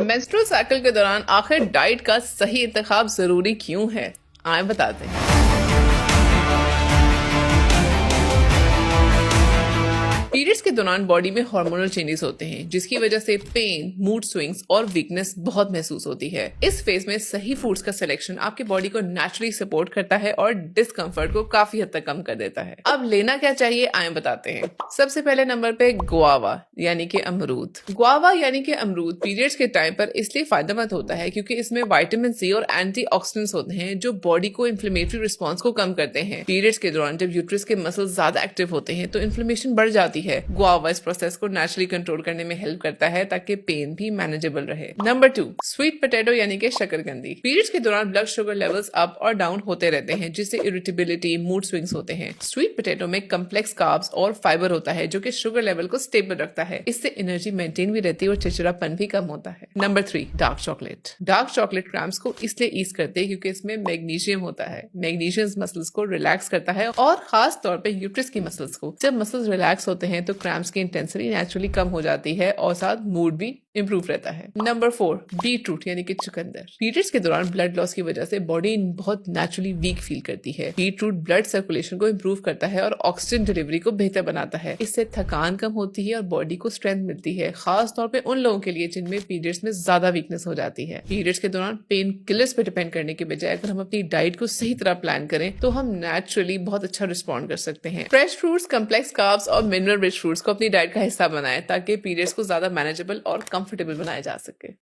Menstrual cycle के दौरान आखिर डाइट का सही इंतखाब जरूरी क्यों है, आए बताते हैं। पीरियड्स के दौरान बॉडी में हार्मोनल चेंजेस होते हैं, जिसकी वजह से पेन, मूड स्विंग्स और वीकनेस बहुत महसूस होती है। इस फेज में सही फूड्स का सिलेक्शन आपकी बॉडी को नेचुरली सपोर्ट करता है और डिस्कम्फर्ट को काफी हद तक कम कर देता है। अब लेना क्या चाहिए, आए बताते हैं। सबसे पहले नंबर पे गुआवा यानी कि अमरूद। गुआवा यानी कि अमरूद पीरियड्स के टाइम पर इसलिए फायदेमंद होता है क्योंकि इसमें विटामिन सी और एंटीऑक्सीडेंट्स होते हैं जो बॉडी को इन्फ्लेमेटरी रिस्पॉन्स को कम करते हैं। पीरियड्स के दौरान जब यूट्रस के मसल्स ज्यादा एक्टिव होते हैं तो इन्फ्लेमेशन बढ़ जाती है। गुआवा इस प्रोसेस को नेचुरली कंट्रोल करने में हेल्प करता है ताकि पेन भी मैनेजेबल रहे। नंबर 2, स्वीट पोटैटो यानी कि शकरकंदी। पीरियड्स के दौरान ब्लड शुगर लेवल्स अप और डाउन होते रहते हैं, जिससे इरिटेबिलिटी, मूड स्विंग्स होते हैं। स्वीट पोटैटो में कम्प्लेक्स कार्ब्स और फाइबर होता है जो कि शुगर लेवल को स्टेबल रखता है। इससे एनर्जी मेंटेन भी रहती है और चिड़चिड़ापन भी कम होता है। Number 3, dark chocolate. Dark chocolate cramps को इसलिए ईज करते हैं क्योंकि इसमें मैग्नीशियम होता है। मैग्नीशियम मसल्स को रिलैक्स करता है और खास तौर पे यूट्रस की मसल्स को। जब मसल्स रिलैक्स होते हैं तो क्रैम्प्स की इंटेंसिटी नेचुरली कम हो जाती है और साथ मूड भी इंप्रूव रहता है। नंबर 4, बीटरूट यानी कि चुकंदर। पीरियड्स के दौरान ब्लड लॉस की वजह से बॉडी बहुत नेचुरली वीक फील करती है। बीटरूट ब्लड सर्कुलेशन को इंप्रूव करता है और ऑक्सीजन डिलीवरी को बेहतर बनाता है। इससे थकान कम होती है और बॉडी को स्ट्रेंथ मिलती है, खास तौर पे उन लोगों के लिए जिनमें पीरियड्स में ज्यादा वीकनेस हो जाती है। पीरियड्स के दौरान पेन किलर्स पे डिपेंड करने के बजाय अगर हम अपनी डाइट को सही तरह प्लान करें तो हम नेचुरली बहुत अच्छा रिस्पॉन्ड कर सकते हैं। फ्रेश फ्रूट्स, कम्प्लेक्स कार्ब्स और मिनरल रिच फ्रूट्स को अपनी डाइट का हिस्सा बनाएं ताकि पीरियड्स को ज्यादा मैनेजेबल और कंफर्टेबल बनाया जा सके।